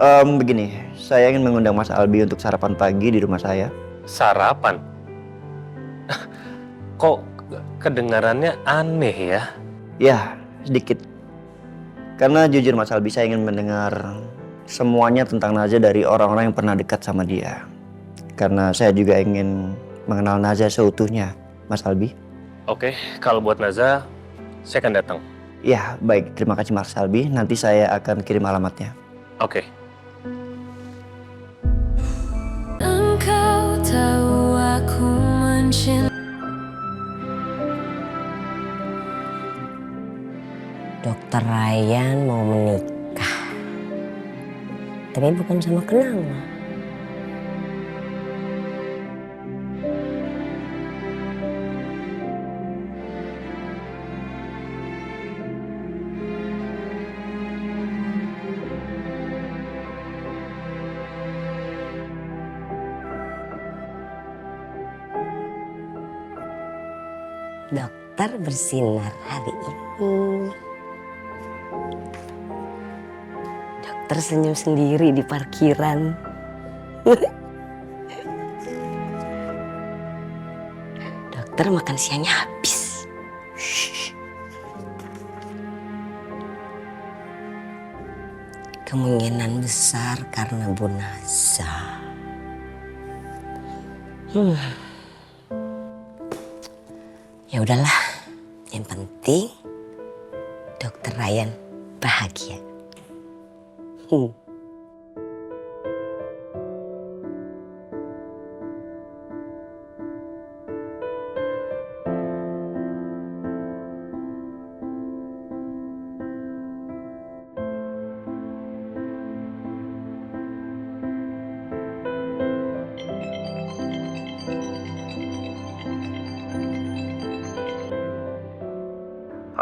Begini, saya ingin mengundang Mas Albi untuk sarapan pagi di rumah saya. Sarapan? Kok kedengarannya aneh ya? Ya, sedikit. Karena jujur Mas Albi, saya ingin mendengar semuanya tentang Naza dari orang-orang yang pernah dekat sama dia. Karena saya juga ingin mengenal Naza seutuhnya, Mas Albi. Oke, kalau buat Naza, saya akan datang. Ya, baik. Terima kasih Mas Albi. Nanti saya akan kirim alamatnya. Oke. Engkau tahu aku mencintai. Dokter Ryan mau menikah, tapi bukan sama Kenanga. Dokter bersinar hari ini. Dokter senyum sendiri di parkiran. Dokter makan siangnya habis. Kemungkinan besar karena Bu Naza. Ya udahlah, yang penting Dokter Ryan bahagia.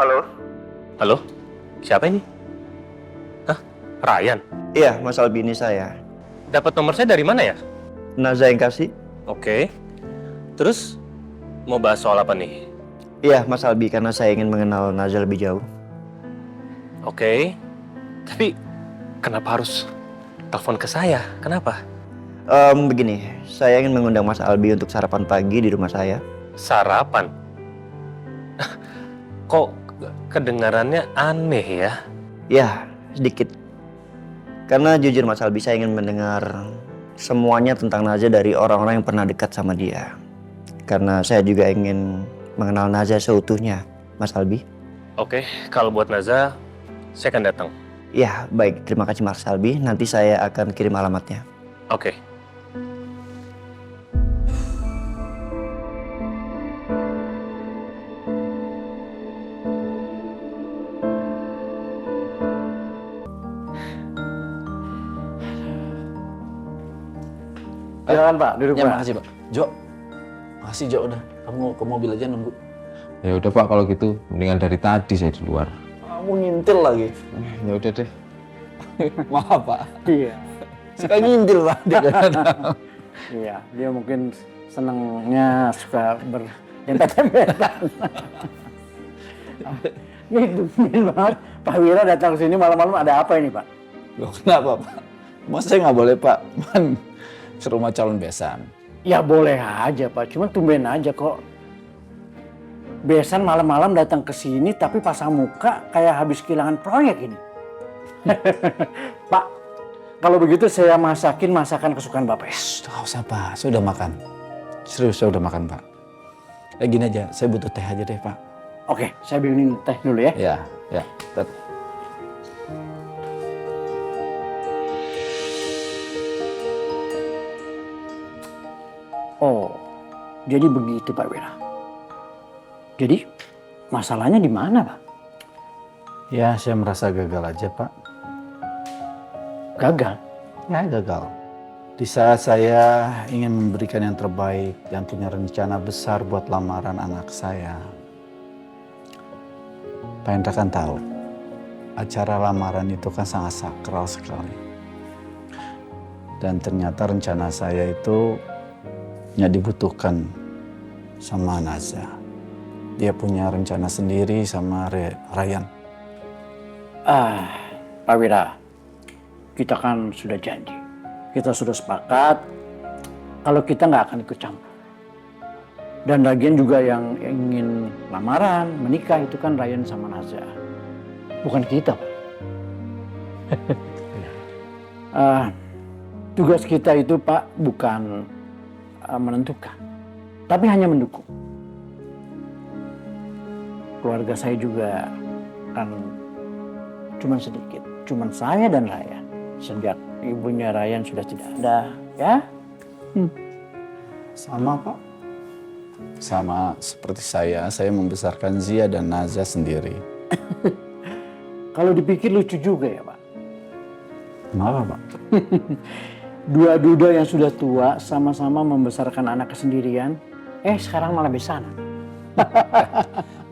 Halo? Halo? Siapa ini? Hah? Ryan? Iya, Mas Albi, ini saya. Dapat nomor saya dari mana ya? Naza yang kasih? Oke. Terus, mau bahas soal apa nih? Iya, Mas Albi, karena saya ingin mengenal Naza lebih jauh. Oke. Tapi, kenapa harus telepon ke saya? Kenapa? Begini, saya ingin mengundang Mas Albi untuk sarapan pagi di rumah saya. Sarapan? Kok kedengarannya aneh ya? Ya, sedikit. Karena jujur Mas Albi, saya ingin mendengar semuanya tentang Naza dari orang-orang yang pernah dekat sama dia. Karena saya juga ingin mengenal Naza seutuhnya, Mas Albi. Oke, kalau buat Naza, saya akan datang. Ya, baik. Terima kasih Mas Albi. Nanti saya akan kirim alamatnya. Oke. Silakan Pak, duduk Ya, Pak. makasih Pak. Jo, makasih Jo udah. Kamu ke mobil aja nunggu. Ya udah Pak, kalau gitu mendingan dari tadi saya di luar. Kamu ngintil lagi. Ya udah deh. Maaf Pak. Iya, Suka ngintil Pak. iya. Dia mungkin senangnya suka berdempet-dempetan. Ini tumben banget. Pak Wira datang ke sini malam-malam ada apa ini Pak? Loh, kenapa Pak? Mas saya nggak boleh Pak. Man, ke rumah calon besan. Ya boleh aja Pak, cuma tumben aja kok. Besan malam-malam datang ke sini tapi pasang muka kayak habis kehilangan proyek ini. Pak, kalau begitu saya masakin masakan kesukaan Bapak ya. Nggak usah Pak, saya udah makan. Serius saya udah makan Pak. Gini aja, saya butuh teh aja deh Pak. Oke, saya bikinin teh dulu ya. Ya. Oh, jadi begitu Pak Wira. Jadi masalahnya di mana Pak? Ya, saya merasa gagal aja, Pak. Gagal? Ya, gagal. Di saat saya ingin memberikan yang terbaik dan punya rencana besar buat lamaran anak saya. Pak Hendra kan tahu, acara lamaran itu kan sangat sakral sekali. Dan ternyata rencana saya itu nggak dibutuhkan sama Naza. Dia punya rencana sendiri sama Ryan. Pak Wira, kita kan sudah janji. Kita sudah sepakat kalau kita nggak akan ikut campur. Dan lagian juga yang ingin lamaran, menikah itu kan Ryan sama Naza. Bukan kita, Pak. Tugas kita itu, Pak, bukan menentukan, tapi hanya mendukung. Keluarga saya juga kan cuman sedikit, cuman saya dan Ryan. Sejak ibunya Ryan sudah tidak ada, ya? Sama Pak. Sama seperti saya membesarkan Zia dan Naza sendiri. Kalau dipikir lucu juga ya, Pak. Kenapa Pak? Dua duda yang sudah tua sama-sama membesarkan anak kesendirian, sekarang malah besanan.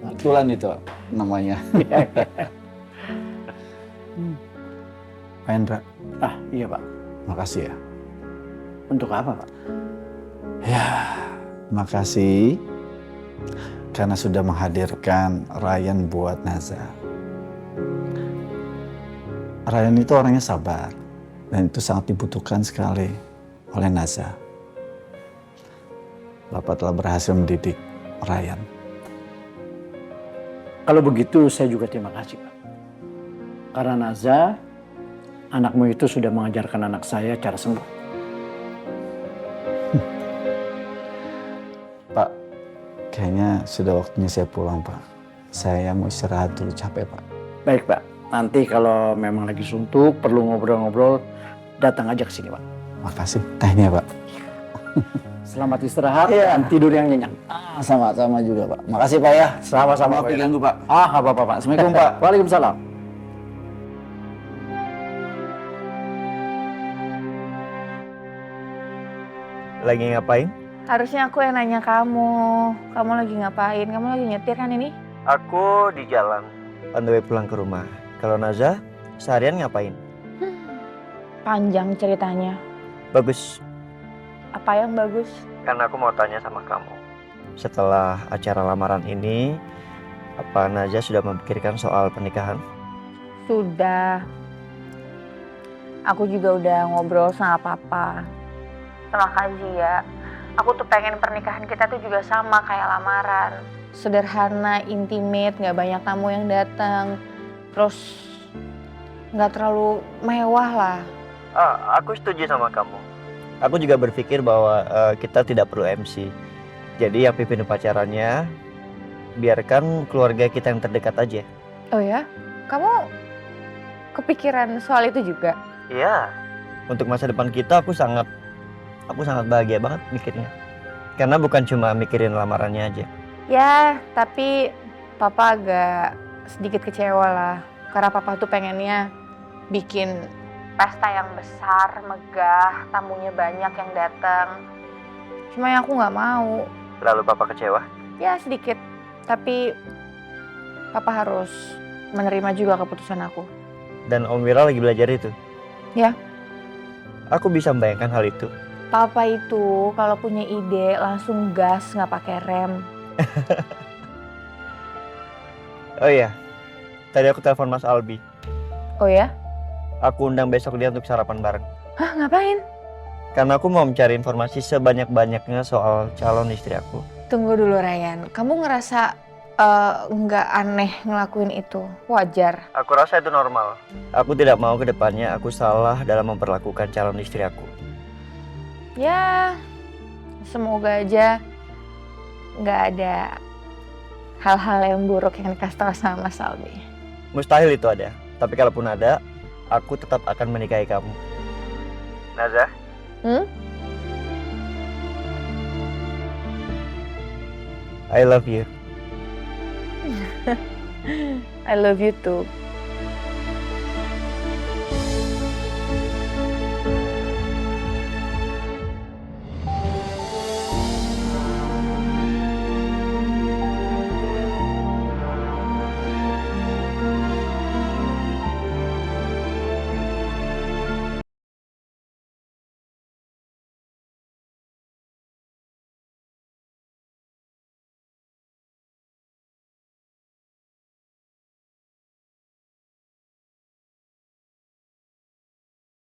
Kebetulan itu namanya. Pak Hendra, Iya, Pak. makasih ya. Untuk apa, Pak? Makasih karena sudah menghadirkan Ryan buat Naza. Ryan itu orangnya sabar dan itu sangat dibutuhkan sekali oleh Naza. Bapak telah berhasil mendidik Ryan. Kalau begitu saya juga terima kasih, Pak. Karena Naza, anakmu itu sudah mengajarkan anak saya cara sembuh. Pak, kayaknya sudah waktunya saya pulang Pak. Saya mau istirahat dulu, capek Pak. Baik, Pak. Nanti kalau memang lagi suntuk, perlu ngobrol-ngobrol, datang aja ke sini, Pak. Makasih tehnya Pak. Selamat istirahat dan tidur yang nyenyak. Sama-sama juga Pak. Makasih Pak ya. Sama-sama, Maaf Pak. diganggu Pak. Nggak apa-apa, Pak. Assalamualaikum, Pak. Waalaikumsalam. Lagi ngapain? Harusnya aku yang nanya kamu. Kamu lagi ngapain? Kamu lagi nyetir kan ini? Aku di jalan, on the way pulang ke rumah. Kalau Naza, seharian ngapain? Panjang ceritanya. Bagus, Apa yang bagus? karena aku mau tanya sama kamu. Setelah acara lamaran ini, apa Naza sudah memikirkan soal pernikahan? Sudah. Aku juga udah ngobrol sama papa. Sama Kak Zia. Aku tuh pengen pernikahan kita tuh juga sama kayak lamaran. Sederhana, intimate, gak banyak tamu yang datang. Terus gak terlalu mewah lah. Aku setuju sama kamu. Aku juga berpikir bahwa kita tidak perlu MC. Jadi yang pimpin upacaranya, biarkan keluarga kita yang terdekat aja. Oh ya? Kamu kepikiran soal itu juga? Iya. Untuk masa depan kita aku sangat bahagia banget mikirnya. Karena bukan cuma mikirin lamarannya aja. Ya, tapi papa agak sedikit kecewa lah. Karena papa tuh pengennya bikin pesta yang besar, megah, tamunya banyak yang datang. Cuma yang aku nggak mau. Lalu papa kecewa? Ya sedikit, tapi papa harus menerima juga keputusan aku. Dan Om Wira lagi belajar itu? Ya. Aku bisa membayangkan hal itu. Papa itu kalau punya ide langsung gas, nggak pakai rem. Oh iya, tadi aku telepon Mas Albi. Oh ya? Aku undang besok dia untuk sarapan bareng. Hah, ngapain? Karena aku mau mencari informasi sebanyak-banyaknya soal calon istri aku. Tunggu dulu Ryan, kamu ngerasa nggak aneh ngelakuin itu? Wajar. Aku rasa itu normal. Aku tidak mau kedepannya aku salah dalam memperlakukan calon istri aku. Ya, semoga aja nggak ada hal-hal yang buruk yang dikasih tahu sama Mas Albi. Mustahil itu ada. Tapi kalaupun ada, aku tetap akan menikahi kamu. Naza? I love you. I love you too.